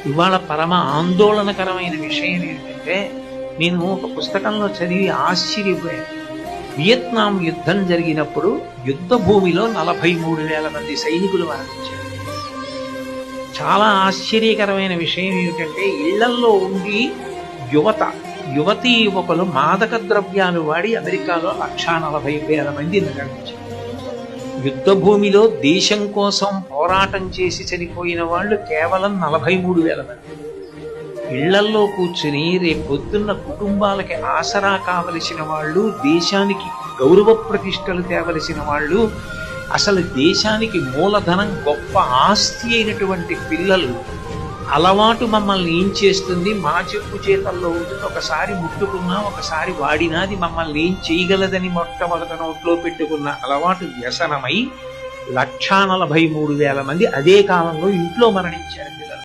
ఇవాళ పరమ ఆందోళనకరమైన విషయం ఏంటంటే, నేను ఒక పుస్తకంలో చదివి ఆశ్చర్యపోయాను. వియత్నాం యుద్ధం జరిగినప్పుడు యుద్ధ భూమిలో 43,000 మంది సైనికులు మరణించారు. చాలా ఆశ్చర్యకరమైన విషయం ఏమిటంటే, ఇళ్లల్లో ఉండి యువతీ యువకులు మాదక ద్రవ్యాలు వాడి అమెరికాలో 140,000 మంది మరణించారు. యుద్ధ భూమిలో దేశం కోసం పోరాటం చేసి చనిపోయిన వాళ్ళు కేవలం 43,000 మంది. ఇళ్లల్లో కూర్చుని రేపొద్దున్న కుటుంబాలకి ఆసరా కావలసిన వాళ్ళు, దేశానికి గౌరవ ప్రతిష్టలు తేవలసిన వాళ్ళు, అసలు దేశానికి మూలధనం గొప్ప ఆస్తి అయినటువంటి పిల్లలు అలవాటు మమ్మల్ని ఏం చేస్తుంది, మా చెప్పు చేతల్లో ఉంటుంది, ఒకసారి ముట్టుకున్నా ఒకసారి వాడినాది మమ్మల్ని ఏం చేయగలదని మొట్టమొదట నోట్లో పెట్టుకున్న అలవాటు వ్యసనమై 143,000 మంది అదే కాలంలో ఇంట్లో మరణించారు.